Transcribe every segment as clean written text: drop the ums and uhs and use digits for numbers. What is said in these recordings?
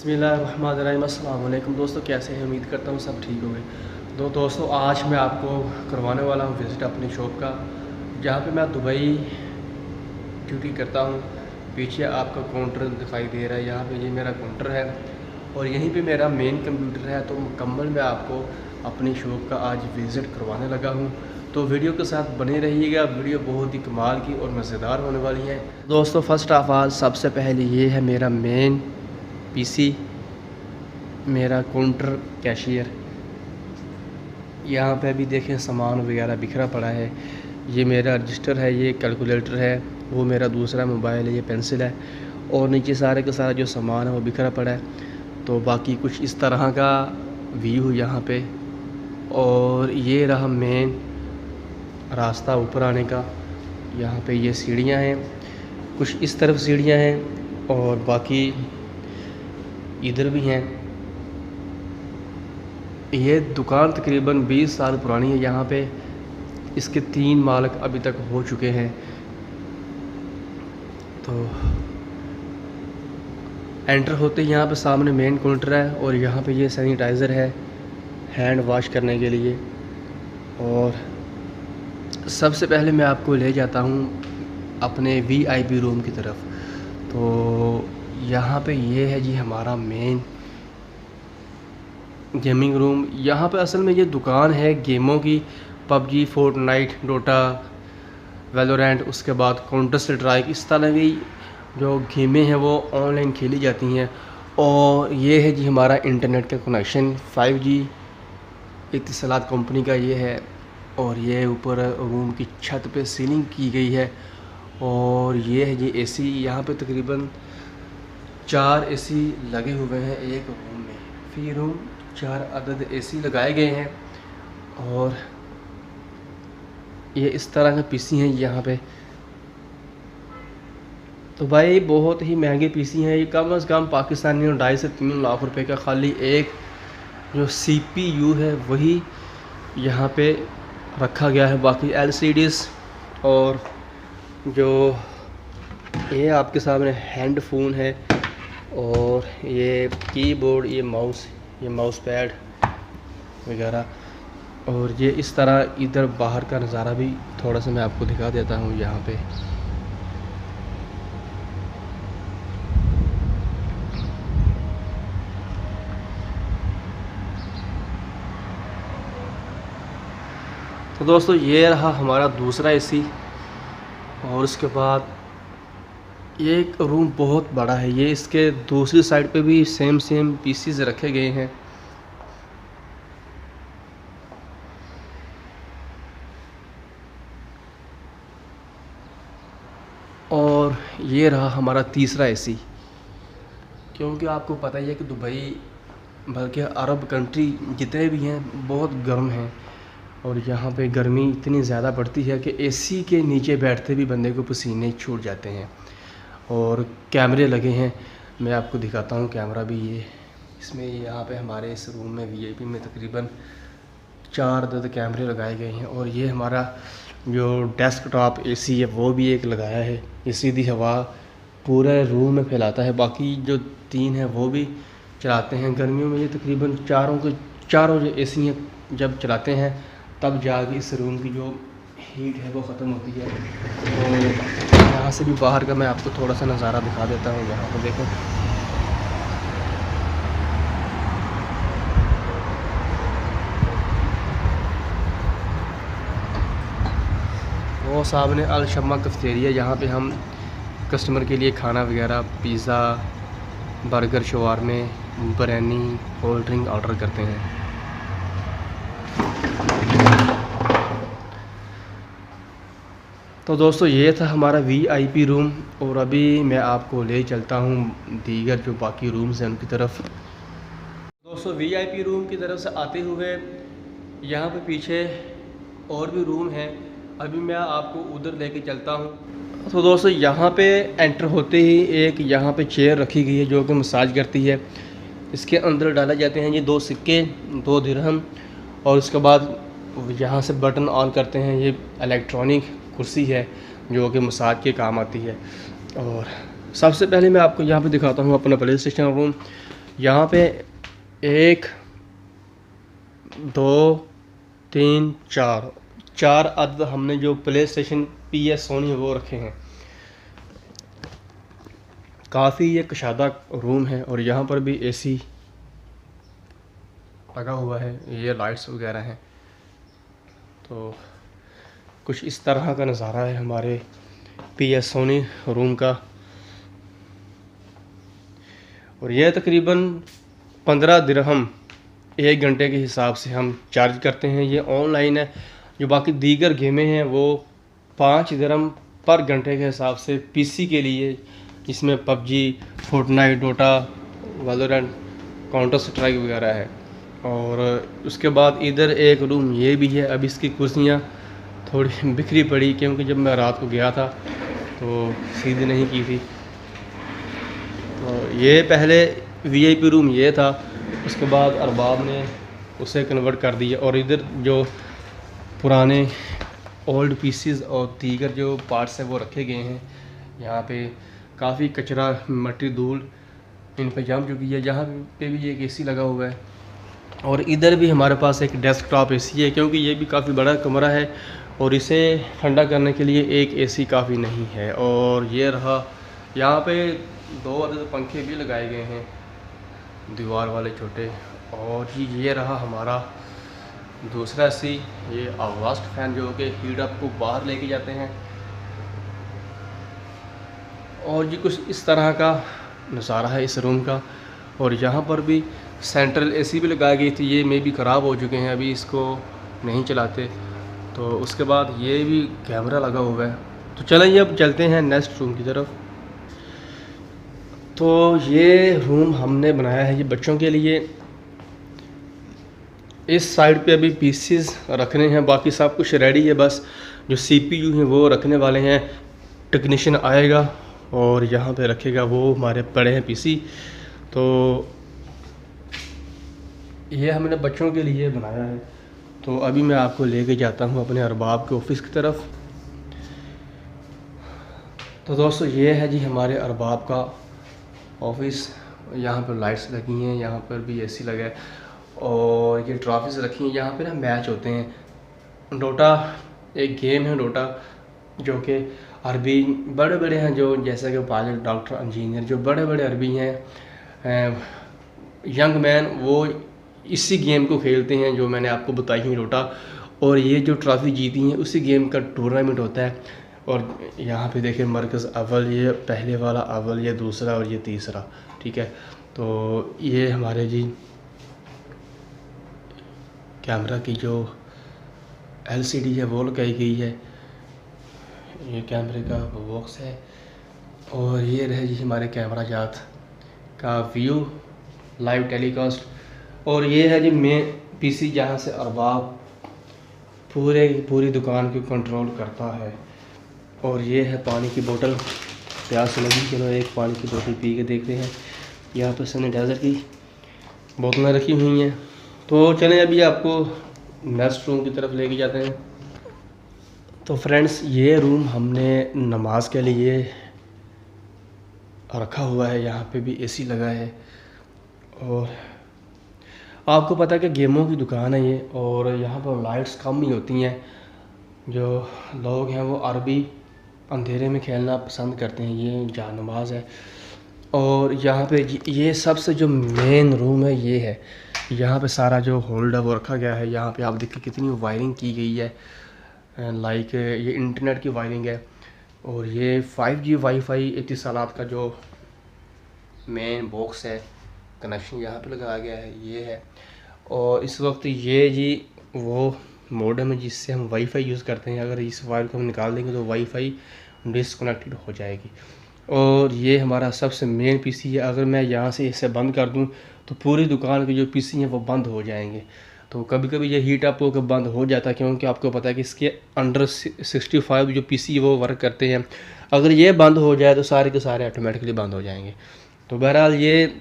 बिस्मिल्लाहिर्रहमानिर्रहीम। अस्सलाम वालेकुम दोस्तों, कैसे हैं? उम्मीद करता हूँ सब ठीक होंगे। तो दोस्तों, आज मैं आपको करवाने वाला हूँ विज़िट अपनी शॉप का, जहाँ पे मैं दुबई ड्यूटी करता हूँ। पीछे आपका काउंटर दिखाई दे रहा है, यहाँ पे ये मेरा काउंटर है और यहीं पे मेरा मेन कंप्यूटर है। तो मुकम्मल मैं आपको अपनी शॉप का आज विज़िट करवाने लगा हूँ। तो वीडियो के साथ बने रहिएगा, वीडियो बहुत ही कमाल की और मज़ेदार होने वाली है। दोस्तों, फ़र्स्ट ऑफ ऑल सबसे पहले ये है मेरा मेन पीसी, मेरा काउंटर कैशियर। यहाँ पे भी देखें सामान वगैरह बिखरा पड़ा है। ये मेरा रजिस्टर है, ये कैलकुलेटर है, वो मेरा दूसरा मोबाइल है, ये पेंसिल है और नीचे सारे का सारा जो सामान है वो बिखरा पड़ा है। तो बाकी कुछ इस तरह का व्यू यहाँ पे। और ये रहा मेन रास्ता ऊपर आने का। यहाँ पे ये सीढ़ियाँ हैं, कुछ इस तरफ सीढ़ियाँ हैं और बाकी इधर भी हैं। ये दुकान तकरीबन 20 साल पुरानी है। यहाँ पे इसके 3 मालिक अभी तक हो चुके हैं। तो एंटर होते ही यहाँ पे सामने मेन काउंटर है और यहाँ पे ये सैनिटाइज़र है हैंड वॉश करने के लिए। और सबसे पहले मैं आपको ले जाता हूँ अपने वीआईपी रूम की तरफ। तो यहाँ पे ये है जी हमारा मेन गेमिंग रूम। यहाँ पे असल में ये दुकान है गेमों की, पबजी, फोर्टनाइट, डोटा, वैलोरेंट, उसके बाद काउंटर स्ट्राइक, इस तरह की जो गेमें हैं वो ऑनलाइन खेली जाती हैं। और ये है जी हमारा इंटरनेट का कनेक्शन 5G इत्तिसालात कंपनी का ये है। और ये ऊपर रूम की छत पे सीलिंग की गई है। और ये है जी एसी। यहाँ पे तकरीबन 4 एसी लगे हुए हैं एक रूम में। फी रूम 4 अदद एसी लगाए गए हैं। और ये इस तरह का पीसी हैं यहाँ पे। तो भाई बहुत ही महंगे पीसी हैं ये, कम से कम पाकिस्तानी 2.5 से 3 लाख रुपए का। खाली एक जो CPU है वही यहाँ पे रखा गया है। बाकी LCDs और जो ये आपके सामने हेडफोन है और ये कीबोर्ड, ये माउस पैड वगैरह। और ये इस तरह इधर बाहर का नज़ारा भी थोड़ा सा मैं आपको दिखा देता हूँ यहाँ पे। तो दोस्तों, ये रहा हमारा दूसरा एसी। और उसके बाद ये एक रूम बहुत बड़ा है। ये इसके दूसरी साइड पे भी सेम पीसीज रखे गए हैं। और ये रहा हमारा तीसरा एसी। क्योंकि आपको पता ही है कि दुबई बल्कि अरब कंट्री जितने भी हैं बहुत गर्म हैं और यहाँ पे गर्मी इतनी ज़्यादा पड़ती है कि एसी के नीचे बैठते भी बंदे को पसीने छूट जाते हैं। और कैमरे लगे हैं, मैं आपको दिखाता हूँ कैमरा भी। ये इसमें यहाँ पे हमारे इस रूम में वीआईपी में तकरीबन 4 अदद कैमरे लगाए गए हैं। और ये हमारा जो डेस्कटॉप एसी है वो भी एक लगाया है। ये सीधी हवा पूरे रूम में फैलाता है। बाकी जो 3 है वो भी चलाते हैं। गर्मियों में ये तकरीबन चारों जो एसी हैं जब चलाते हैं तब जाके इस रूम की जो हीट है वो ख़त्म होती है। तो यहाँ से भी बाहर का मैं आपको थोड़ा सा नज़ारा दिखा देता हूँ। यहाँ पर देखो, वो सामने अल शम्मा कैफेटेरिया, यहाँ पे हम कस्टमर के लिए खाना वगैरह, पिज़्ज़ा, बर्गर, शवारमे, बिरयानी, कोल्ड ड्रिंक ऑर्डर करते हैं। तो दोस्तों, ये था हमारा वीआईपी रूम। और अभी मैं आपको ले चलता हूँ दीगर जो बाकी रूम्स हैं उनकी तरफ। दोस्तों, वीआईपी रूम की तरफ से आते हुए यहाँ पे पीछे और भी रूम हैं, अभी मैं आपको उधर लेके चलता हूँ। तो दोस्तों, यहाँ पे एंटर होते ही एक यहाँ पे चेयर रखी गई है जो कि मसाज करती है। इसके अंदर डाले जाते हैं ये 2 सिक्के, 2 दिरहम। और उसके बाद यहाँ से बटन ऑन करते हैं। ये इलेक्ट्रॉनिक कुर्सी है जो कि मसाज के काम आती है। और सबसे पहले मैं आपको यहाँ पे दिखाता हूँ अपना प्ले स्टेशन रूम। यहाँ पे 1 2 3 4 अदद हमने जो प्ले स्टेशन PS सोनी वो रखे हैं। काफ़ी ये कशादा रूम है और यहाँ पर भी AC लगा हुआ है, ये लाइट्स वगैरह हैं। तो कुछ इस तरह का नज़ारा है हमारे PS सोनी रूम का। और यह तकरीबन 15 दिरहम 1 घंटे के हिसाब से हम चार्ज करते हैं। ये ऑनलाइन है। जो बाकी दीगर गेमें हैं वो 5 दिरहम पर घंटे के हिसाब से PC के लिए, जिसमें PUBG, Fortnite, Dota, Valorant, Counter Strike वगैरह है। और उसके बाद इधर एक रूम ये भी है। अब इसकी कुर्सियाँ थोड़ी बिखरी पड़ी क्योंकि जब मैं रात को गया था तो सीधी नहीं की थी। तो ये पहले VIP रूम ये था, उसके बाद अरबाब ने उसे कन्वर्ट कर दिया। और इधर जो पुराने ओल्ड पीसीज और दीगर जो पार्ट्स हैं वो रखे गए हैं। यहाँ पे काफ़ी कचरा, मट्टी, धूल इन पे जम चुकी है। यहाँ पे भी एक AC लगा हुआ है और इधर भी हमारे पास एक डेस्कटॉप AC है, क्योंकि ये भी काफ़ी बड़ा कमरा है और इसे ठंडा करने के लिए एक AC काफ़ी नहीं है। और ये रहा, यहाँ पे 2 अदद पंखे भी लगाए गए हैं, दीवार वाले छोटे। और ये रहा हमारा दूसरा AC, ये एग्जॉस्ट फैन जो कि हीट अप को बाहर लेके जाते हैं। और ये कुछ इस तरह का नज़ारा है इस रूम का। और यहाँ पर भी सेंट्रल AC भी लगाई गई थी, ये मे भी ख़राब हो चुके हैं, अभी इसको नहीं चलाते। तो उसके बाद ये भी कैमरा लगा हुआ है। तो चलें अब चलते हैं नेक्स्ट रूम की तरफ। तो ये रूम हमने बनाया है ये बच्चों के लिए। इस साइड पे अभी पीसीज रखने हैं, बाकी सब कुछ रेडी है, बस जो CPU हैं वो रखने वाले हैं। टेक्नीशियन आएगा और यहाँ पे रखेगा, वो हमारे पड़े हैं PC। तो ये हमने बच्चों के लिए बनाया है। तो अभी मैं आपको लेके जाता हूँ अपने अरबाब के ऑफिस की तरफ। तो दोस्तों ये है जी हमारे अरबाब का ऑफिस। यहाँ पर लाइट्स लगी हैं, यहाँ पर भी AC लगा है और ये ट्रॉफीज रखी हैं। यहाँ पे ना मैच होते हैं। डोटा एक गेम है, डोटा, जो कि अरबी बड़े बड़े हैं, जो जैसा कि पायलट, डॉक्टर, इंजीनियर, जो बड़े बड़े अरबी हैं, यंग मैन, वो इसी गेम को खेलते हैं जो मैंने आपको बताई है, डोटा। और ये जो ट्रॉफ़ी जीती हैं उसी गेम का टूर्नामेंट होता है। और यहाँ पे देखिए मरकज़ अव्वल, ये पहले वाला अव्वल, ये दूसरा और ये तीसरा, ठीक है। तो ये हमारे जी कैमरा की जो LCD है वो लगाई गई है, ये कैमरे का बॉक्स है। और ये रहे जी हमारे कैमरा जात का व्यू, लाइव टेलीकास्ट। और ये है जी मेन PC जहाँ से अरबाब पूरी दुकान को कंट्रोल करता है। और ये है पानी की बोतल, प्यास लगी, चलो एक पानी की बोतल पी के देखते हैं। यहाँ पर सैनिटाइज़र की बोतलें रखी हुई हैं। तो चलें अभी आपको नेक्स्ट रूम की तरफ लेके जाते हैं। तो फ्रेंड्स ये रूम हमने नमाज के लिए रखा हुआ है, यहाँ पे भी AC लगा है। और आपको पता है कि गेमों की दुकान है ये, और यहाँ पर लाइट्स कम ही होती हैं। जो लोग हैं वो अरबी अंधेरे में खेलना पसंद करते हैं, ये जहाँ नमाज है। और यहाँ पे ये सबसे जो मेन रूम है ये है, यहाँ पे सारा जो होल्डर वो रखा गया है। यहाँ पे आप देखिए कितनी वायरिंग की गई है, लाइक ये इंटरनेट की वायरिंग है। और ये 5G वाईफाई इत्तिसालात का जो मेन बॉक्स है, कनेक्शन यहाँ पे लगाया गया है, ये है। और इस वक्त ये जी वो मॉडेम है जिससे हम वाईफाई यूज़ करते हैं। अगर इस वायर को हम निकाल देंगे तो वाईफाई डिसकनेक्टेड हो जाएगी। और ये हमारा सबसे मेन PC है। अगर मैं यहाँ से इसे बंद कर दूँ तो पूरी दुकान के जो PC हैं वो बंद हो जाएंगे। तो कभी कभी ये हीट अप होकर बंद हो जाता है, क्योंकि आपको पता है कि इसके अंडर 65 जो PC वो वर्क करते हैं। अगर ये बंद हो जाए तो सारे के सारे ऑटोमेटिकली बंद हो जाएंगे। तो बहरहाल ये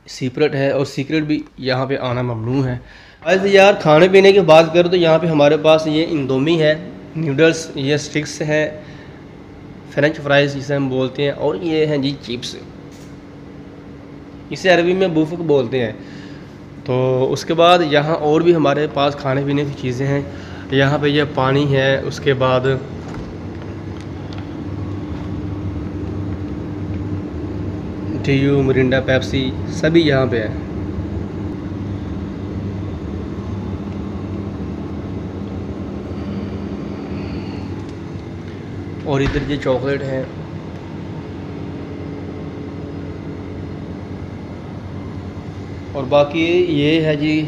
सीक्रेट है, और सीक्रेट भी यहाँ पे आना ममनू है। ऐसे यार खाने पीने की बात करो तो यहाँ पे हमारे पास ये इंडोमी है, नूडल्स, ये स्टिक्स है, फ्रेंच फ्राइज़ जिसे हम बोलते हैं, और ये हैं जी चिप्स। इसे अरबी में बुफक बोलते हैं। तो उसके बाद यहाँ और भी हमारे पास खाने पीने की चीज़ें हैं। यहाँ पे ये पानी है, उसके बाद टीयू, मिरिंडा, पेप्सी सभी यहाँ पे है। और इधर ये चॉकलेट है। और बाकी ये है जी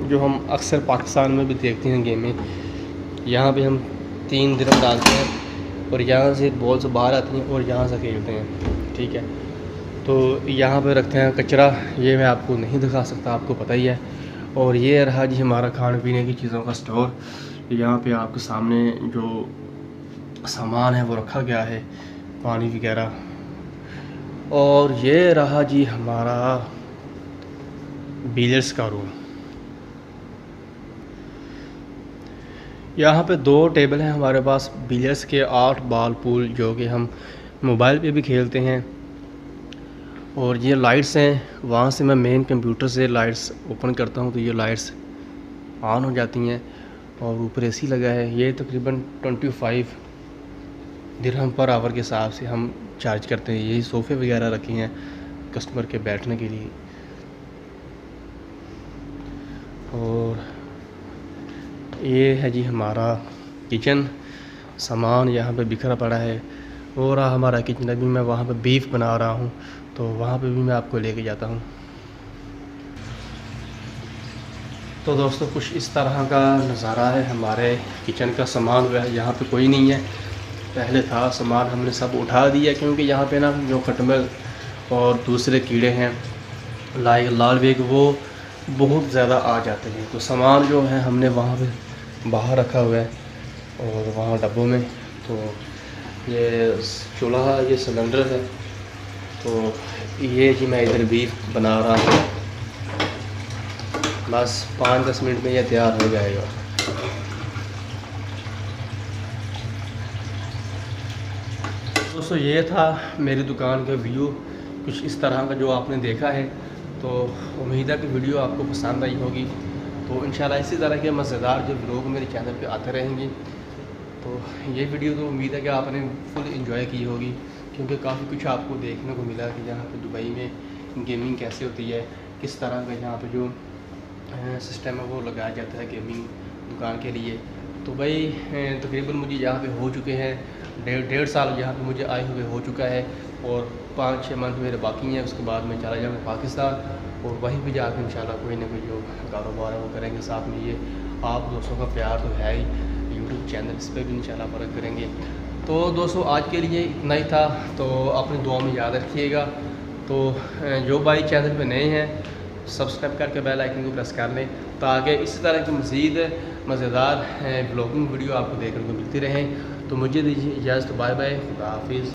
जो हम अक्सर पाकिस्तान में भी देखते हैं गेमें। यहाँ पे हम 3 दिरहम डालते हैं और यहाँ से बॉल से बाहर आती हैं और यहाँ से खेलते हैं, ठीक है। तो यहाँ पे रखते हैं कचरा, ये मैं आपको नहीं दिखा सकता, आपको पता ही है। और ये रहा जी हमारा खाने पीने की चीज़ों का स्टोर। यहाँ पे आपके सामने जो सामान है वो रखा गया है, पानी वगैरह। और ये रहा जी हमारा बिलियर्ड्स का रूम। यहाँ पे 2 टेबल हैं हमारे पास बिलियर्ड्स के, 8 बॉल पूल जो कि हम मोबाइल पे भी खेलते हैं। और ये लाइट्स हैं, वहाँ से मैं मेन कंप्यूटर से लाइट्स ओपन करता हूँ तो ये लाइट्स ऑन हो जाती हैं। और ऊपर एसी लगा है। ये तकरीबन 25 दिरहम पर आवर के हिसाब से हम चार्ज करते हैं। यही सोफ़े वगैरह रखे हैं कस्टमर के बैठने के लिए। और ये है जी हमारा किचन, सामान यहाँ पे बिखरा पड़ा है। और हमारा किचन, अभी मैं वहाँ पे बीफ बना रहा हूँ तो वहाँ पे भी मैं आपको लेके जाता हूँ। तो दोस्तों कुछ इस तरह का नज़ारा है हमारे किचन का। सामान वह यहाँ पे कोई नहीं है, पहले था सामान, हमने सब उठा दिया क्योंकि यहाँ पे ना जो खटमल और दूसरे कीड़े हैं लाइक लाल बेग वो बहुत ज़्यादा आ जाते हैं। तो सामान जो है हमने वहाँ पे बाहर रखा हुआ है और वहाँ डब्बों में। तो ये चूल्हा, ये सिलेंडर है। तो ये जी मैं इधर बीफ बना रहा हूँ, बस 5-10 मिनट में ये तैयार हो जाएगा। दोस्तों ये था मेरी दुकान का व्यू, कुछ इस तरह का जो आपने देखा है। तो उम्मीद है कि वीडियो आपको पसंद आई होगी। तो इंशाल्लाह इसी तरह के मज़ेदार जो व्लॉग मेरे चैनल पे आते रहेंगे। तो ये वीडियो तो उम्मीद है कि आपने फुल एंजॉय की होगी क्योंकि काफ़ी कुछ आपको देखने को मिला कि यहाँ पे दुबई में गेमिंग कैसे होती है, किस तरह का यहाँ पे जो सिस्टम है वो लगाया जाता है गेमिंग दुकान के लिए। तो भाई तकरीबन मुझे यहाँ पे हो चुके हैं 1.5 साल यहाँ पे मुझे आए हुए हो चुका है। और 5-6 मंथ मेरे बाकी हैं, उसके बाद मैं चला जाऊँगा पाकिस्तान और वहीं पे जाकर इंशाल्लाह कोई ना कोई जो कारोबार है वो करेंगे। साथ में ये आप दोस्तों का प्यार तो है ही, यूट्यूब चैनल इस पर भी इंशाल्लाह फ़र्क करेंगे। तो दोस्तों आज के लिए इतना ही था, तो अपनी दुआ में याद रखिएगा। तो जो भाई चैनल पे नए हैं सब्सक्राइब करके बेल आइकन को प्रेस कर लें ताकि इसी तरह की मज़ीद मज़ेदार ब्लॉगिंग वीडियो आपको देखने को मिलती रहें। तो मुझे दीजिए इजाज़त, बाय बाय, खुदा हाफिज़।